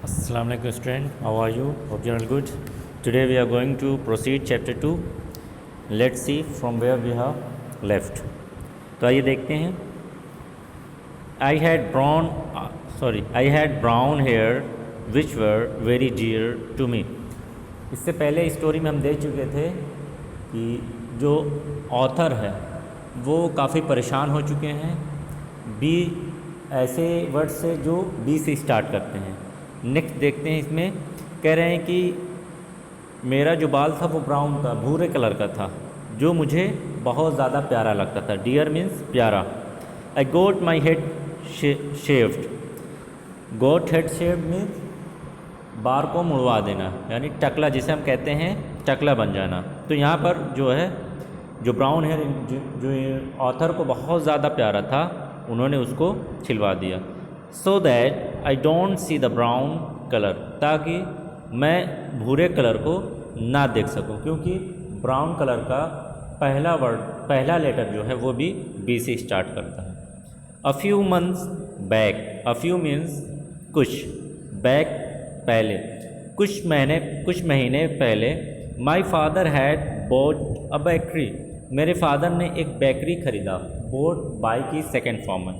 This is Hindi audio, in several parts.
Assalamu alaikum student, how are you? Hope you are all good. Today we are going to proceed chapter 2. Let's see from where we have left. तो आइए देखते हैं. I had brown hair which were very dear to me. इससे पहले स्टोरी में हम देख चुके थे कि जो ऑथर है वो काफ़ी परेशान हो चुके हैं बी ऐसे वर्ड से जो बी से स्टार्ट करते हैं. नेक्स्ट देखते हैं. इसमें कह रहे हैं कि मेरा जो बाल था वो ब्राउन था, भूरे कलर का था, जो मुझे बहुत ज़्यादा प्यारा लगता था. डियर मीन्स प्यारा. I got my head shaved. Got head shaved means बार को मुड़वा देना, यानी टकला, जिसे हम कहते हैं टकला बन जाना. तो यहाँ पर जो है जो ब्राउन हेयर जो ऑथर को बहुत ज़्यादा प्यारा था, उन्होंने उसको छिलवा दिया. So that I don't see the brown colour, ताकि मैं भूरे कलर को ना देख सकूं, क्योंकि ब्राउन कलर का पहला लेटर जो है वो भी बी से स्टार्ट करता है. A few months back. A few means कुछ, बैक पहले, कुछ महीने पहले. My father had bought a bakery. मेरे फादर ने एक बेकरी खरीदा. बोट बाई की सेकेंड फॉर्म है.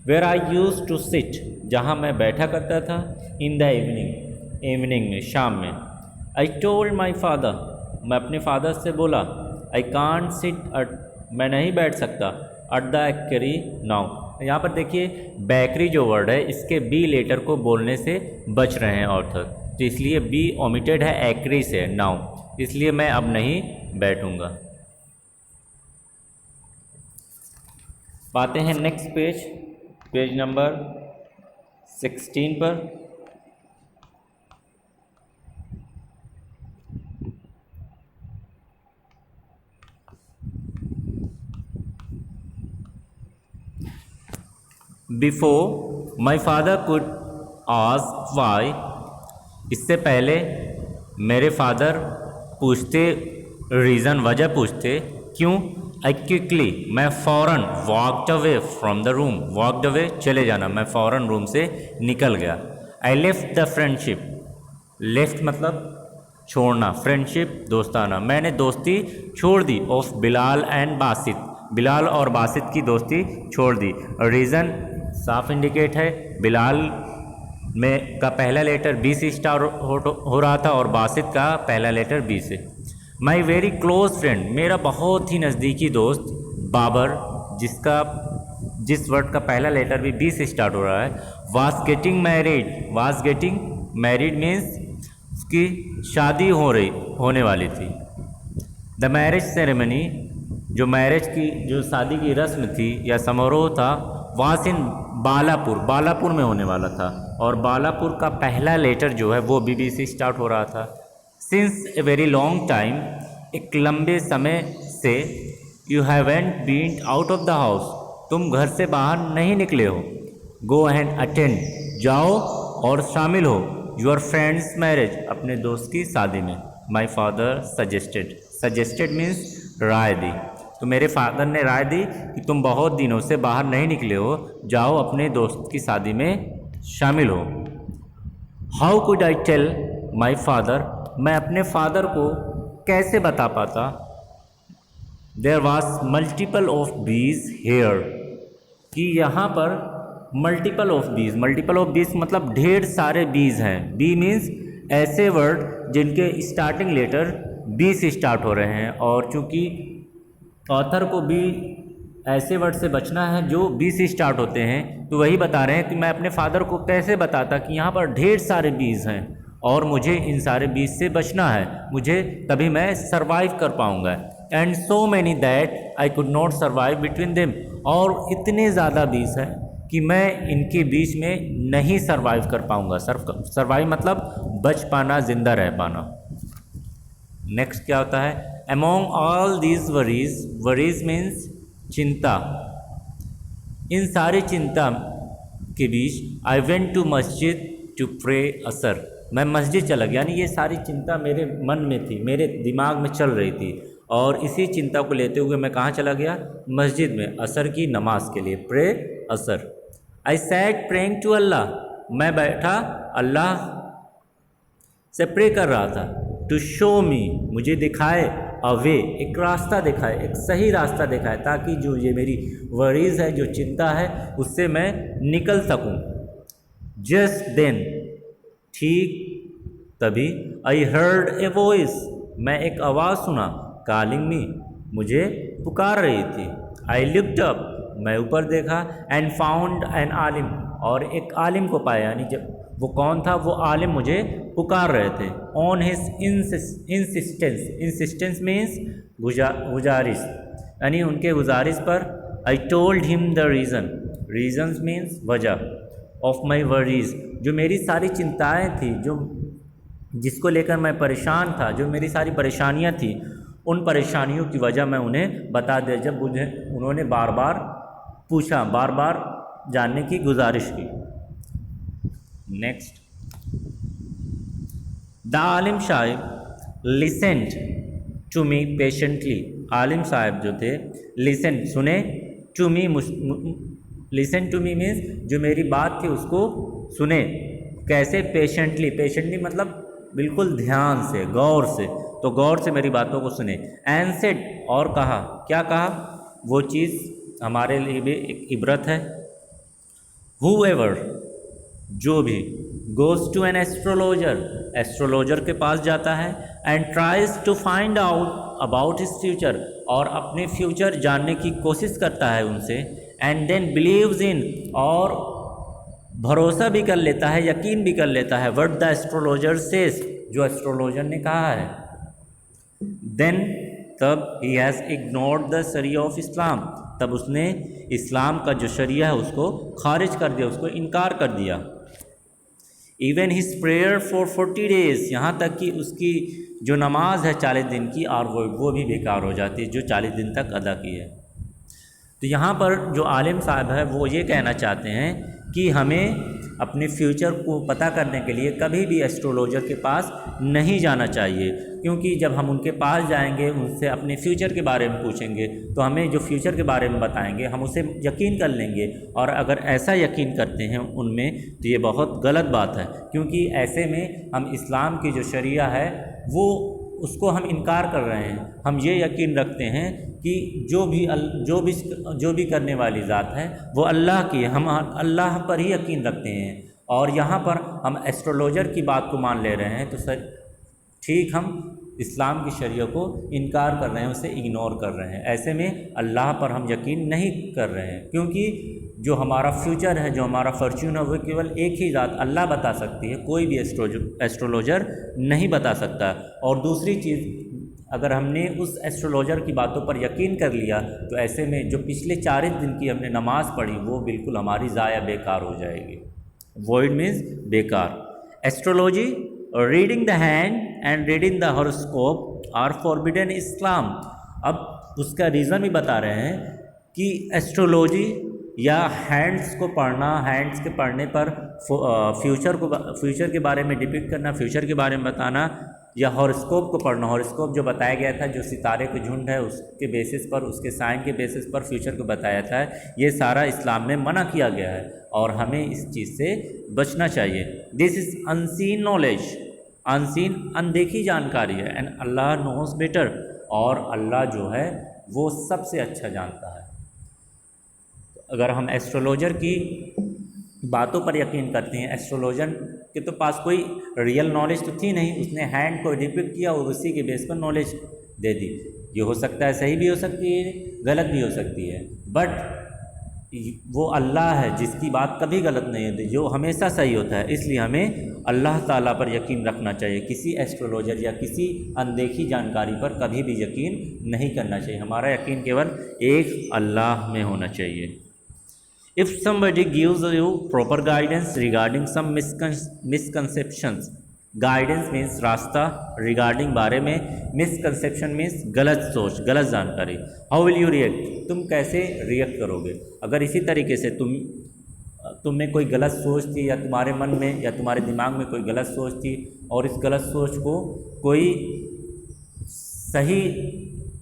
Where I used to sit, जहाँ मैं बैठा करता था. इन द इवनिंग में, शाम में. आई टोल्ड माई फादर, मैं अपने फादर से बोला. आई कांट सिट अट, मैं नहीं बैठ सकता. At the bakery now. यहाँ पर देखिए बेकरी जो वर्ड है, इसके बी लेटर को बोलने से बच रहे हैं ऑथर, तो इसलिए बी ओमिटेड है एक्री से नाउ, इसलिए मैं अब नहीं बैठूंगा. पाते हैं नेक्स्ट पेज नंबर 16 पर. Before my father could ask why, इससे पहले मेरे फादर पूछते रीज़न, वजह पूछते क्यों. आई क्विकली, मैं फ़ौरन. Walked away from the room. Walked away चले जाना, मैं फ़ौरन रूम से निकल गया. I left the friendship. Left मतलब छोड़ना, फ्रेंडशिप दोस्ताना. मैंने दोस्ती छोड़ दी. ऑफ बिलाल एंड बासित, बिलाल और बासित की दोस्ती छोड़ दी. रीज़न साफ इंडिकेट है. बिलाल में का पहला लेटर बी से स्टार्ट हो रहा था और बासित का पहला लेटर बी से. माई वेरी क्लोज फ्रेंड, मेरा बहुत ही नज़दीकी दोस्त बाबर, जिस वर्ड का पहला लेटर भी बी से स्टार्ट हो रहा है. Was getting married. Was getting married means उसकी शादी होने वाली थी. द मैरिज सेरेमनी, जो मैरिज की जो शादी की रस्म थी या समारोह था, वाज इन बालापुर में होने वाला था, और बालापुर का पहला लेटर जो है वो बी से स्टार्ट हो रहा था. Since a very long time, एक लंबे समय से. You haven't been out of the house, तुम घर से बाहर नहीं निकले हो. गो एंड अटेंड, जाओ और शामिल हो. योर फ्रेंड्स मैरिज, अपने दोस्त की शादी में. माई फादर सजेस्टेड मीन्स राय दी. तो मेरे फादर ने राय दी कि तुम बहुत दिनों से बाहर नहीं निकले हो, जाओ अपने दोस्त की शादी में शामिल हो. How could I tell my father, मैं अपने फादर को कैसे बता पाता. There was multiple of bees here, कि यहाँ पर मल्टीपल ऑफ बीज मतलब ढेर सारे बीज हैं. बी मीन्स ऐसे वर्ड जिनके स्टार्टिंग लेटर बी से स्टार्ट हो रहे हैं, और चूँकि ऑथर को भी ऐसे वर्ड से बचना है जो बी से स्टार्ट होते हैं, तो वही बता रहे हैं कि मैं अपने फादर को कैसे बताता कि यहाँ पर ढेर सारे बीज हैं और मुझे इन सारे बीज से बचना है, मुझे तभी मैं सर्वाइव कर पाऊँगा. And so many that I could not survive between them, और इतने ज़्यादा बीज हैं कि मैं इनके बीच में नहीं सर्वाइव कर पाऊँगा. सर्वाइव मतलब बच पाना, जिंदा रह पाना. नेक्स्ट क्या होता है. Among all these worries means चिंता. इन सारी चिंता के बीच आई वेंट टू मस्जिद टू प्रे असर, मैं मस्जिद चला गया. यानी ये सारी चिंता मेरे मन में थी, मेरे दिमाग में चल रही थी, और इसी चिंता को लेते हुए मैं कहाँ चला गया, मस्जिद में असर की नमाज के लिए, प्रे असर. आई सैड प्रेइंग टू अल्लाह, मैं बैठा अल्लाह से प्रे कर रहा था। टू शो मी, मुझे दिखाए, अ वे, एक रास्ता दिखाए, एक सही रास्ता दिखाए, ताकि जो ये मेरी वरीज है, जो चिंता है, उससे मैं निकल सकूं। जस्ट देन, ठीक तभी, आई हर्ड ए वॉइस, मैं एक आवाज़ सुना, कॉलिंग मी, मुझे पुकार रही थी। आई लुक्ड अप, मैं ऊपर देखा, एंड फाउंड एन आलिम, और एक आलिम को पाया, यानी जब वो कौन था, वो आलिम मुझे पुकार रहे थे। On his insistence, insistence means गुजारिश, यानी उनके गुजारिश पर। I told him the reason, reasons means वजह, ऑफ माई वरीज, जो मेरी सारी चिंताएं थी, जो जिसको लेकर मैं परेशान था, जो मेरी सारी परेशानियां थी, उन परेशानियों की वजह मैं उन्हें बता दिया, जब उन्होंने बार बार पूछा, बार बार जानने की गुजारिश की। नेक्स्ट, द आलिम साहिब लिसेंड टू मी पेशेंटली, आलिम साहब जो थे, लिसन, सुने, to me, listen to me means जो मेरी बात थी उसको सुने। कैसे? पेशेंटली, पेशेंटली मतलब बिल्कुल ध्यान से, गौर से, तो गौर से मेरी बातों को सुने। एंड सेड, और कहा, क्या कहा? वो चीज़ हमारे लिए भी एक इबरत है। Whoever, जो भी, goes to an astrologer, astrologer के पास जाता है, and tries to find out about his future, और अपने फ्यूचर जानने की कोशिश करता है उनसे, एंड देन बिलीव्स इन, और भरोसा भी कर लेता है, यकीन भी कर लेता है, व्हाट द एस्ट्रोलॉजर सेज, जो एस्ट्रोलॉजर ने कहा है, देन, तब, he has ignored the sharia of Islam, तब उसने इस्लाम का जो शरिया है उसको खारिज कर दिया, उसको इनकार कर दिया। Even his prayer for 40 days, यहाँ तक कि उसकी जो नमाज है 40 दिन की, और वो भी बेकार हो जाती है, जो 40 दिन तक अदा की है। तो यहाँ पर जो आलिम साहब है वो ये कहना चाहते हैं कि हमें अपने फ्यूचर को पता करने के लिए कभी भी एस्ट्रोलॉजर के पास नहीं जाना चाहिए, क्योंकि जब हम उनके पास जाएंगे, उनसे अपने फ्यूचर के बारे में पूछेंगे, तो हमें जो फ्यूचर के बारे में बताएंगे हम उसे यकीन कर लेंगे, और अगर ऐसा यकीन करते हैं उनमें तो ये बहुत गलत बात है, क्योंकि ऐसे में हम इस्लाम की जो शरिया है वो उसको हम इनकार कर रहे हैं। हम ये यकीन रखते हैं कि जो भी करने वाली ज़ात है वो अल्लाह की है, हम अल्लाह पर ही यकीन रखते हैं, और यहाँ पर हम एस्ट्रोलॉजर की बात को मान ले रहे हैं, तो सर ठीक हम इस्लाम की शरिया को इनकार कर रहे हैं, उसे इग्नोर कर रहे हैं। ऐसे में अल्लाह पर हम यकीन नहीं कर रहे हैं, क्योंकि जो हमारा फ्यूचर है, जो हमारा फॉर्च्यून है, वो केवल एक ही ज़ात अल्लाह बता सकती है, कोई भी एस्ट्रोलॉजर नहीं बता सकता। और दूसरी चीज़, अगर हमने उस एस्ट्रोलॉजर की बातों पर यकीन कर लिया तो ऐसे में जो पिछले 40 दिन की हमने नमाज पढ़ी वो बिल्कुल हमारी ज़ाया बेकार हो जाएगी। वॉइड मीन्स बेकार। Astrology, reading the hand and reading the horoscope are forbidden Islam. अब उसका रीज़न भी बता रहे हैं कि एस्ट्रोलॉजी या हैंड्स को पढ़ना, हैंड्स के पढ़ने पर फ्यूचर के बारे में डिपिक्ट करना, फ्यूचर के बारे में बताना, या हॉरोस्कोप को पढ़ना, हॉरोस्कोप जो बताया गया था, जो सितारे के झुंड है उसके बेसिस पर, उसके साइन के बेसिस पर फ्यूचर को बताया था, ये सारा इस्लाम में मना किया गया है और हमें इस चीज़ से बचना चाहिए। This is unseen knowledge, unseen अनदेखी जानकारी है, एंड अल्लाह नोज बेटर, और अल्लाह जो है वो सबसे अच्छा जानता है। अगर हम एस्ट्रोलॉजर की बातों पर यकीन करते हैं, एस्ट्रोलॉजर के तो पास कोई रियल नॉलेज तो थी नहीं, उसने हैंड को डिपिक्ट किया और उसी के बेस पर नॉलेज दे दी। ये हो सकता है सही भी हो सकती है, गलत भी हो सकती है, बट वो अल्लाह है जिसकी बात कभी गलत नहीं होती, जो हमेशा सही होता है। इसलिए हमें अल्लाह ताला पर यकीन रखना चाहिए, किसी एस्ट्रोलॉजर या किसी अनदेखी जानकारी पर कभी भी यकीन नहीं करना चाहिए। हमारा यकीन केवल एक अल्लाह में होना चाहिए। If somebody gives you proper guidance regarding some misconceptions, guidance means रास्ता, regarding बारे में, misconception means गलत सोच, गलत जानकारी, how will you react, तुम कैसे रिएक्ट करोगे? अगर इसी तरीके से तुम में कोई गलत सोच थी, या तुम्हारे मन में या तुम्हारे दिमाग में कोई गलत सोच थी, और इस गलत सोच को कोई सही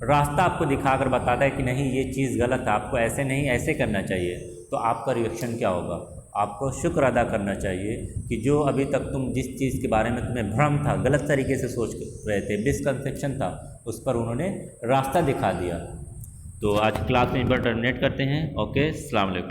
रास्ता आपको दिखाकर बताता है कि नहीं ये चीज़ गलत है, आपको ऐसे नहीं ऐसे करना चाहिए, तो आपका रिएक्शन क्या होगा? आपको शुक्र अदा करना चाहिए कि जो अभी तक तुम जिस चीज़ के बारे में तुम्हें भ्रम था, गलत तरीके से सोच रहे थे, मिसकंसेप्शन था, उस पर उन्होंने रास्ता दिखा दिया। तो आज क्लास में पर टर्मिनेट करते हैं। ओके, अस्सलाम वालेकुम।